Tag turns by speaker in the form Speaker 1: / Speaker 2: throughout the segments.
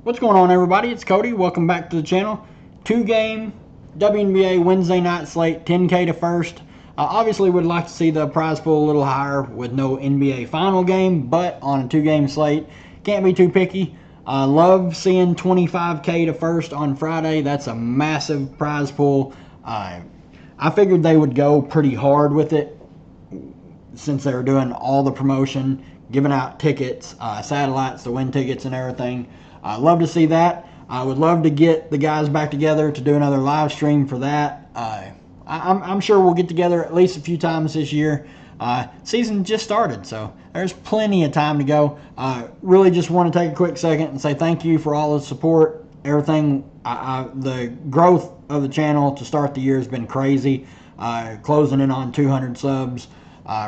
Speaker 1: What's going on, everybody? It's Cody. Welcome back to the channel. 2-game WNBA Wednesday night slate, 10K to first. Obviously, would like to see the prize pool a little higher with no NBA final game, but on a 2-game slate, can't be too picky. Love seeing 25K to first on Friday. That's a massive prize pool. I figured they would go pretty hard with it since they were doing all the promotion, giving out tickets, satellites to win tickets and everything. I'd love to see that. I would love to get the guys back together to do another live stream for that. I'm sure we'll get together at least a few times this year. Season just started, so there's plenty of time to go. Really just want to take a quick second and say thank you for all the support, everything. The growth of the channel to start the year has been crazy. Closing in on 200 subs.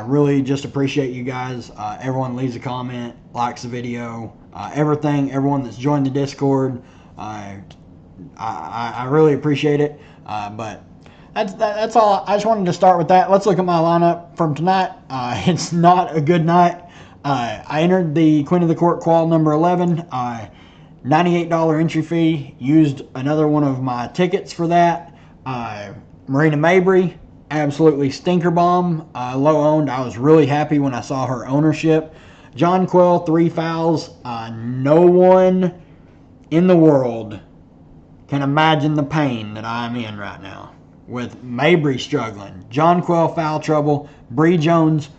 Speaker 1: Really just appreciate you guys. Everyone leaves a comment, likes the video, everyone that's joined the Discord. I really appreciate it. But that's all. I just wanted to start with that. Let's look at my lineup from tonight. It's not a good night. I entered the Queen of the Court qual number 11. $98 entry fee. Used another one of my tickets for that. Marina Mabry. Absolutely stinker bomb, low owned. I was really happy when I saw her ownership. John Quell, 3 fouls. No one in the world can imagine the pain that I'm in right now with Mabry struggling. John Quell, foul trouble. Bree Jones,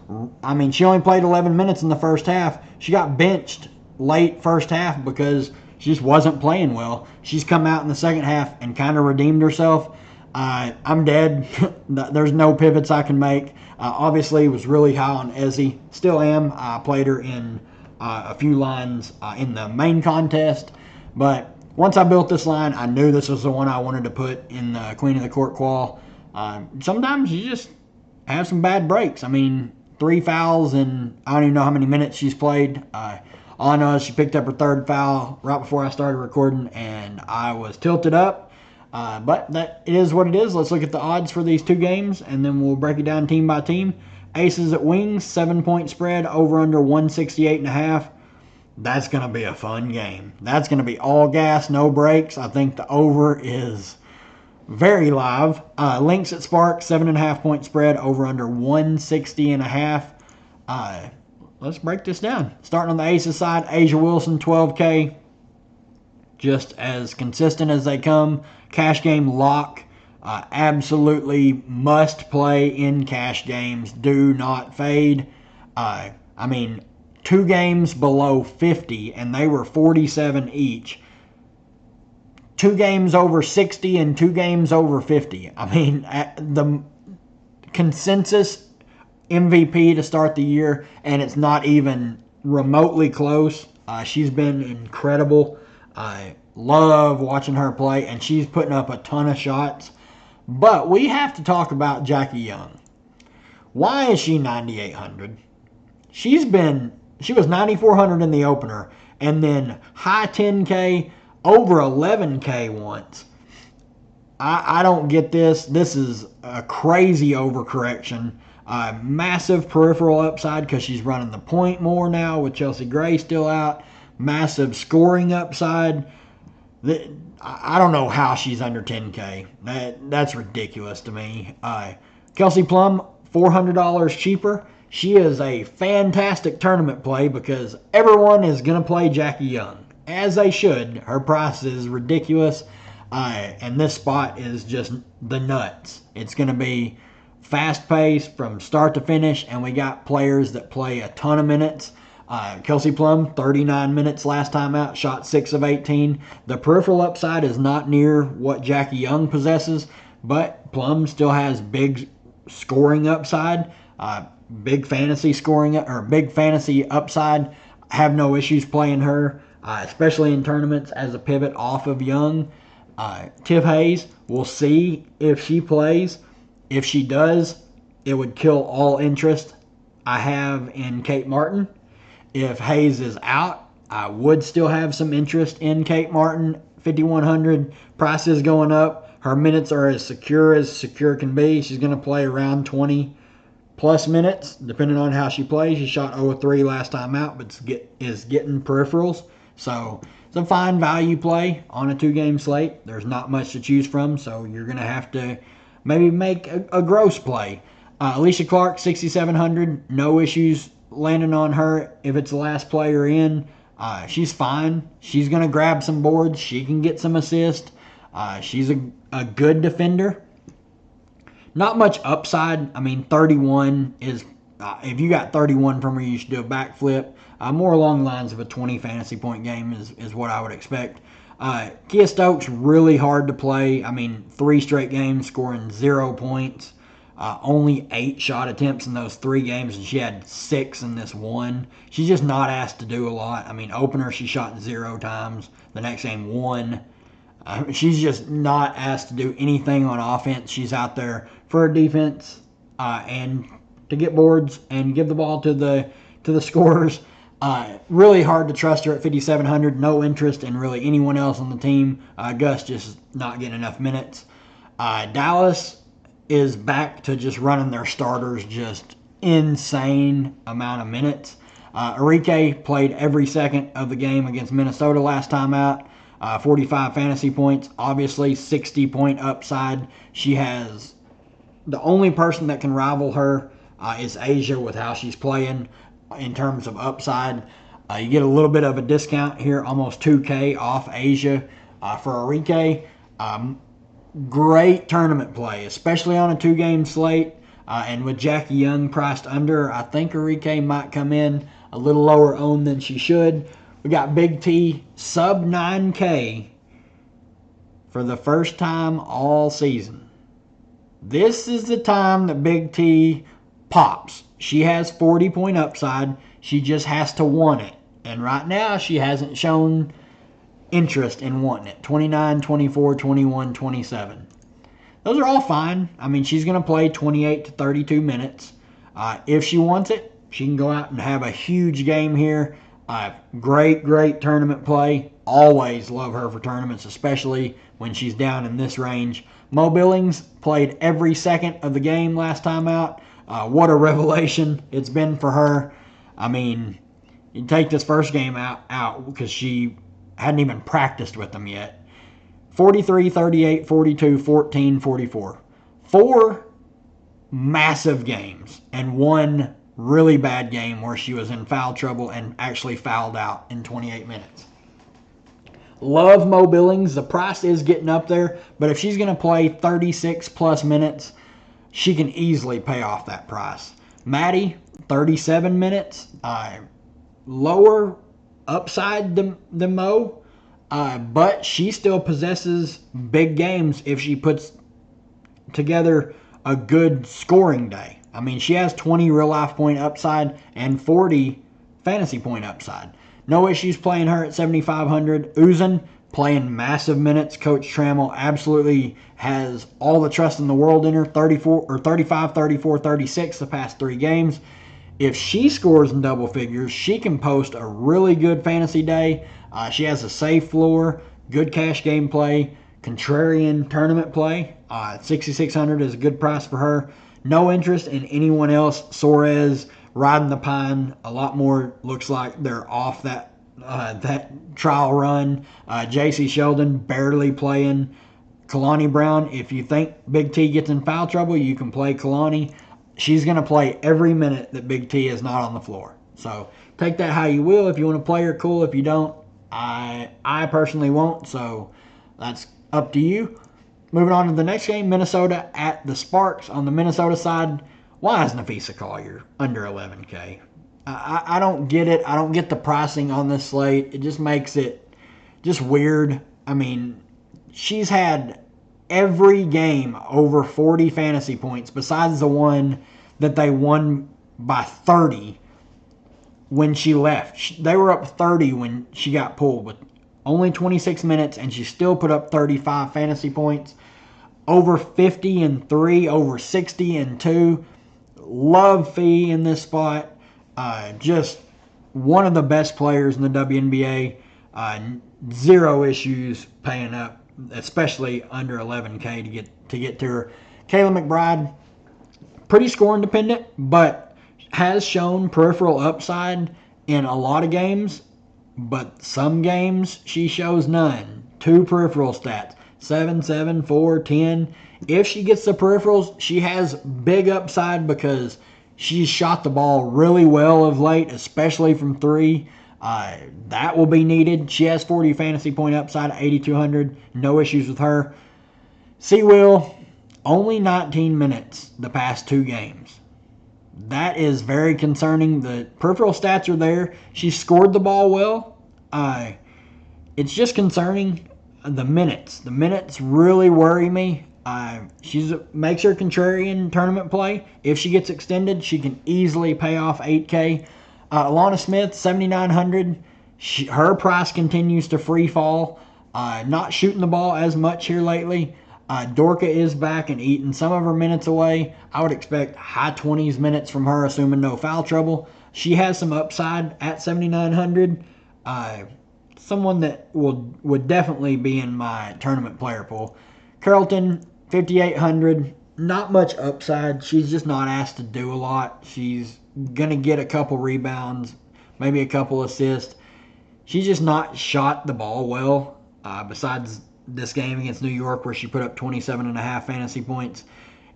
Speaker 1: she only played 11 minutes in the first half. She got benched late first half because she just wasn't playing well. She's come out in the second half and kind of redeemed herself. I'm dead. There's no pivots I can make. Obviously, was really high on Ezzy. Still am. I played her in a few lines in the main contest. But once I built this line, I knew this was the one I wanted to put in the Queen of the Court qual. Sometimes you just have some bad breaks. 3 fouls and I don't even know how many minutes she's played. All I know is she picked up her 3rd foul right before I started recording, and I was tilted up. But that it is what it is. Let's look at the odds for these 2 games, and then we'll break it down team by team. Aces at Wings, 7-point spread, over under 168.5. That's going to be a fun game. That's going to be all gas, no breaks. I think the over is very live. Lynx at Spark, 7.5-point spread, over under 160.5. Let's break this down. Starting on the Aces side, Asia Wilson, 12K. Just as consistent as they come. Cash game lock. Absolutely must play in cash games. Do not fade. 2 games below 50, and they were 47 each. 2 games over 60 and 2 games over 50. The consensus MVP to start the year, and it's not even remotely close. She's been incredible. I love watching her play, and she's putting up a ton of shots. But we have to talk about Jackie Young. Why is she 9,800? She was 9,400 in the opener, and then high 10K, over 11K once. I don't get this. This is a crazy overcorrection. Massive peripheral upside because she's running the point more now with Chelsea Gray still out. Massive scoring upside. I don't know how she's under 10K. That's ridiculous to me. Kelsey Plum, $400 cheaper. She is a fantastic tournament play because everyone is going to play Jackie Young, as they should. Her price is ridiculous, and this spot is just the nuts. It's going to be fast-paced from start to finish, and we got players that play a ton of minutes. Kelsey Plum, 39 minutes last time out, shot 6 of 18. The peripheral upside is not near what Jackie Young possesses, but Plum still has big scoring upside, big fantasy scoring, or big fantasy upside. Have no issues playing her, especially in tournaments as a pivot off of Young. Tiff Hayes, we'll see if she plays. If she does, it would kill all interest I have in Kate Martin. If Hayes is out, I would still have some interest in Kate Martin. 5,100, price is going up. Her minutes are as secure can be. She's going to play around 20 plus minutes, depending on how she plays. She shot 0-3 last time out, but is getting peripherals. So it's a fine value play on a 2-game slate. There's not much to choose from, so you're going to have to maybe make a gross play. Alicia Clark, 6,700. No issues landing on her if it's the last player in. She's fine. She's going to grab some boards. She can get some assists. She's a good defender. Not much upside. I mean, 31 is, if you got 31 from her, you should do a backflip. More along the lines of a 20 fantasy point game is what I would expect. Kia Stokes, really hard to play. I mean, 3 straight games scoring 0 points. Only 8 shot attempts in those 3 games, and she had 6 in this one. She's just not asked to do a lot. I mean, opener, she shot 0 times. The next game, 1. She's just not asked to do anything on offense. She's out there for her defense and to get boards and give the ball to the scorers. Really hard to trust her at 5,700. No interest in really anyone else on the team. Gus just not getting enough minutes. Dallas is back to just running their starters just insane amount of minutes. Enrique played every second of the game against Minnesota last time out. 45 fantasy points, obviously 60-point upside. She has the only person that can rival her is Asia with how she's playing in terms of upside. You get a little bit of a discount here, almost 2K off Asia for Enrique. Great tournament play, especially on a 2-game slate. And with Jackie Young priced under, I think Enrique might come in a little lower owned than she should. We got Big T sub 9K for the first time all season. This is the time that Big T pops. She has 40-point upside. She just has to want it. And right now, she hasn't shown interest in wanting it. 29, 24, 21, 27. Those are all fine. I mean, she's going to play 28 to 32 minutes. If she wants it, she can go out and have a huge game here. Great tournament play. Always love her for tournaments, especially when she's down in this range. Mo Billings played every second of the game last time out. What a revelation it's been for her. I mean, you take this first game out because she hadn't even practiced with them yet. 43, 38, 42, 14, 44. 4 massive games and 1 really bad game where she was in foul trouble and actually fouled out in 28 minutes. Love Mo Billings. The price is getting up there, but if she's going to play 36 plus minutes, she can easily pay off that price. Maddie, 37 minutes. Lower upside than Mo, but she still possesses big games if she puts together a good scoring day. I mean, she has 20 real-life point upside and 40 fantasy point upside. No issues playing her at 7,500. Uzan playing massive minutes. Coach Trammell absolutely has all the trust in the world in her. 35, 34, 36 the past 3 games. If she scores in double figures, she can post a really good fantasy day. She has a safe floor, good cash game play, contrarian tournament play. 6,600 is a good price for her. No interest in anyone else. Suarez riding the pine. A lot more looks like they're off that trial run. J.C. Sheldon barely playing. Kalani Brown, if you think Big T gets in foul trouble, you can play Kalani. She's going to play every minute that Big T is not on the floor. So take that how you will. If you want to play her, cool. If you don't, I personally won't. So that's up to you. Moving on to the next game, Minnesota at the Sparks. On the Minnesota side, why is Nafisa Collier under 11K? I don't get it. I don't get the pricing on this slate. It just makes it just weird. I mean, she's had every game over 40 fantasy points besides the one that they won by 30 when she left. They were up 30 when she got pulled with only 26 minutes, and she still put up 35 fantasy points. Over 50 and 3, over 60 and 2. Love Fee in this spot. Just one of the best players in the WNBA. 0 issues paying up, especially under 11K to get to her. Kayla McBride, pretty scoring dependent, but has shown peripheral upside in a lot of games. but some games she shows none. 2 peripheral stats, 7, 7, 4, 10. If she gets the peripherals, she has big upside because she's shot the ball really well of late, especially from 3. That will be needed. She has 40 fantasy point upside, 8,200. No issues with her. Will, only 19 minutes the past 2 games. That is very concerning. The peripheral stats are there. She scored the ball well. It's just concerning the minutes. The minutes really worry me. She makes her contrarian tournament play. If she gets extended, she can easily pay off 8K. Alana Smith, 7,900. Her price continues to free fall. Not shooting the ball as much here lately. Dorka is back and eating some of her minutes away. I would expect high 20s minutes from her, assuming no foul trouble. She has some upside at 7,900. Someone that would definitely be in my tournament player pool. Carrollton, 5,800. Not much upside. She's just not asked to do a lot. She's going to get a couple rebounds, maybe a couple assists. She's just not shot the ball well, besides this game against New York where she put up 27.5 fantasy points.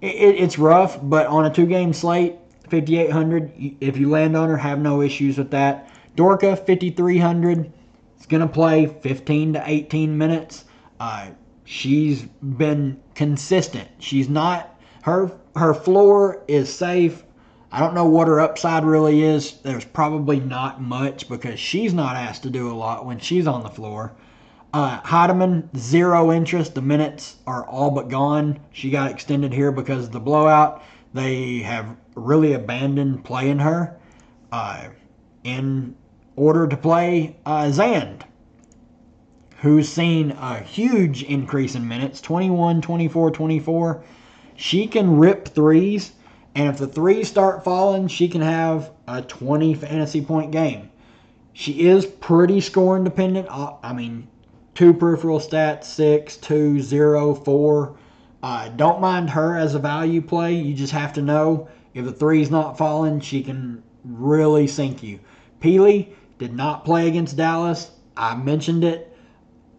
Speaker 1: It's rough, but on a 2-game slate, 5,800, if you land on her, have no issues with that. Dorka, 5,300. Is going to play 15 to 18 minutes. She's been consistent. She's not, her floor is safe. I don't know what her upside really is. There's probably not much because she's not asked to do a lot when she's on the floor. Heidemann, 0 interest. The minutes are all but gone. She got extended here because of the blowout. They have really abandoned playing her in order to play Zand, who's seen a huge increase in minutes, 21, 24, 24. She can rip threes, and if the threes start falling, she can have a 20 fantasy point game. She is pretty scoring dependent. 2 peripheral stats, 6, 2, 0, 4. Don't mind her as a value play. You just have to know if the three's not falling, she can really sink you. Peely did not play against Dallas. I mentioned it.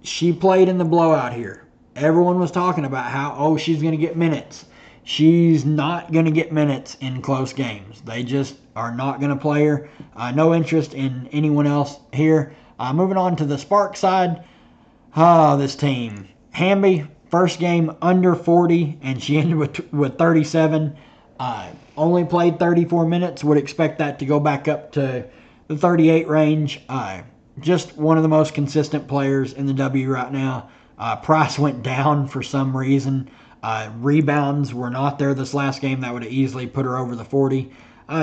Speaker 1: She played in the blowout here. Everyone was talking about how, she's going to get minutes. She's not going to get minutes in close games. They just are not going to play her. No interest in anyone else here. Moving on to the Spark side. This team. Wnba, first game under 40, and she ended with 37. Only played 34 minutes. Would expect that to go back up to the 38 range. Just one of the most consistent players in the W right now. Price went down for some reason. Rebounds were not there this last game. That would have easily put her over the 40.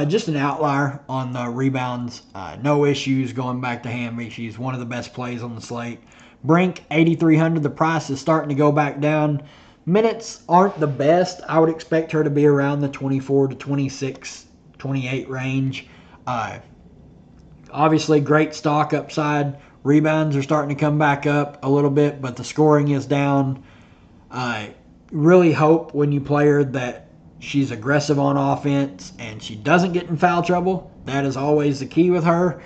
Speaker 1: Just an outlier on the rebounds. No issues going back to Wnba. She's one of the best plays on the slate. Brink, 8,300. The price is starting to go back down. Minutes aren't the best. I would expect her to be around the 24 to 26, 28 range. Obviously, great stock upside. Rebounds are starting to come back up a little bit, but the scoring is down. Really hope when you play her that she's aggressive on offense and she doesn't get in foul trouble. That is always the key with her.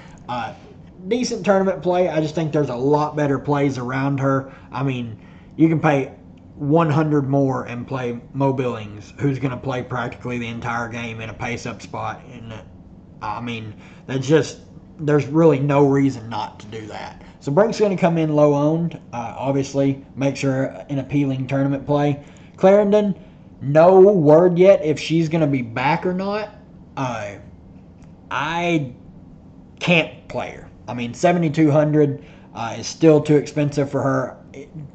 Speaker 1: Decent tournament play. I just think there's a lot better plays around her. You can pay 100 more and play Mo Billings, who's going to play practically the entire game in a pace-up spot. And there's really no reason not to do that. So Brink's going to come in low-owned. Obviously, makes her an appealing tournament play. Clarendon, no word yet if she's going to be back or not. I can't play her. 7,200 is still too expensive for her.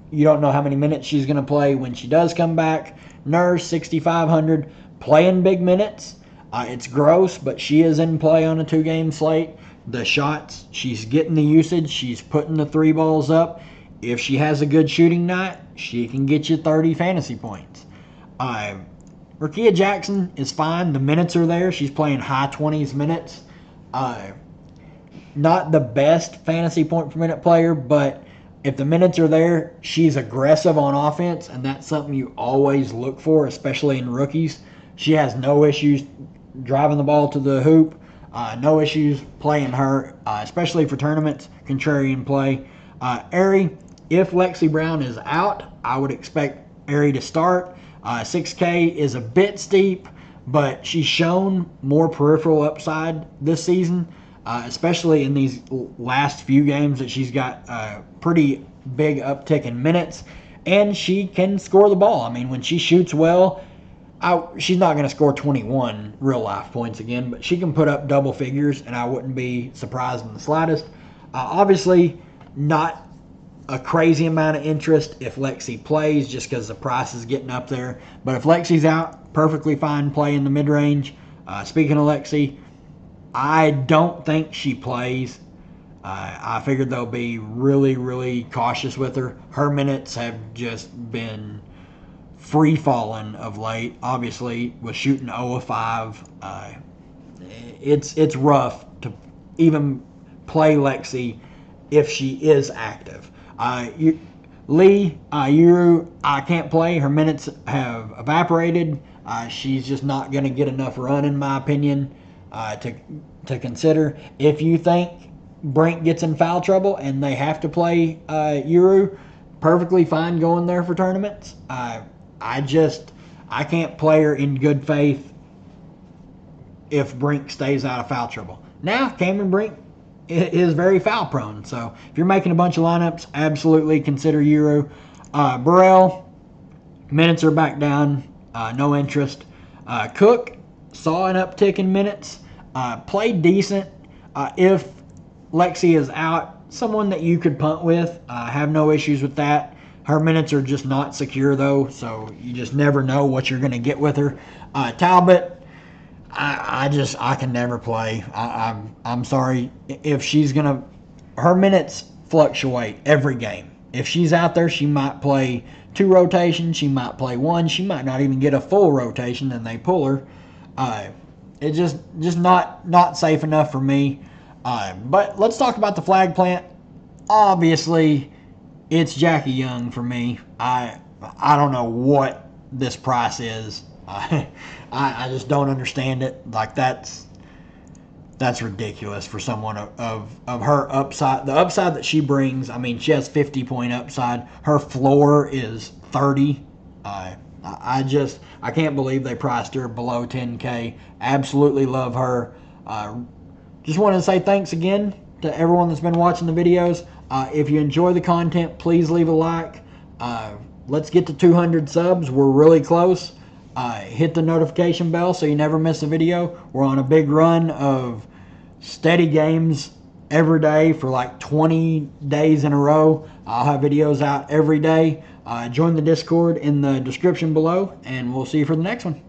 Speaker 1: You don't know how many minutes she's going to play when she does come back. Nurse, 6,500, playing big minutes. It's gross, but she is in play on a 2-game slate. The shots, she's getting the usage. She's putting the 3 balls up. If she has a good shooting night, she can get you 30 fantasy points. Rakia Jackson is fine. The minutes are there. She's playing high 20s minutes. Not the best fantasy point per minute player, but if the minutes are there, she's aggressive on offense, and that's something you always look for, especially in rookies. She has no issues driving the ball to the hoop. No issues playing her, especially for tournaments, contrarian play. Aerie, if Lexi Brown is out, I would expect Aerie to start. 6K is a bit steep, but she's shown more peripheral upside this season, especially in these last few games that she's got a pretty big uptick in minutes, and she can score the ball. I mean, when she shoots well, she's not going to score 21 real life points again, but she can put up double figures, and I wouldn't be surprised in the slightest. Obviously, not a crazy amount of interest if Lexi plays, just because the price is getting up there. But if Lexi's out, perfectly fine play in the mid-range. Speaking of Lexi, I don't think she plays. I figured they'll be really, really cautious with her. Her minutes have just been free falling of late. Obviously, was shooting 0 of 5. It's rough to even play Lexi if she is active. Yuru, I can't play. Her minutes have evaporated. She's just not going to get enough run, in my opinion, to consider. If you think Brink gets in foul trouble and they have to play Yuru, perfectly fine going there for tournaments. I can't play her in good faith if Brink stays out of foul trouble. Now, Cameron Brink is very foul prone, so if you're making a bunch of lineups, absolutely consider Yuru. Burrell, minutes are back down, no interest. Cook saw an uptick in minutes, played decent. If Lexi is out, someone that you could punt with, have no issues with that. Her minutes are just not secure, though, so you just never know what you're going to get with her. Talbot, I can never play. I'm sorry. If she's going to... Her minutes fluctuate every game. If she's out there, she might play 2 rotations. She might play 1. She might not even get a full rotation, and they pull her. It's just not safe enough for me. But let's talk about the flag plant. Obviously, it's Jackie Young for me. I don't know what this price is. I just don't understand it. Like, that's ridiculous for someone of her upside. The upside that she brings, I mean, she has 50-point upside. Her floor is 30. I can't believe they priced her below 10K. Absolutely love her. Just wanted to say thanks again to everyone that's been watching the videos. If you enjoy the content, please leave a like. Let's get to 200 subs. We're really close. Hit the notification bell so you never miss a video. We're on a big run of steady games every day for like 20 days in a row. I'll have videos out every day. Join the Discord in the description below, and we'll see you for the next one.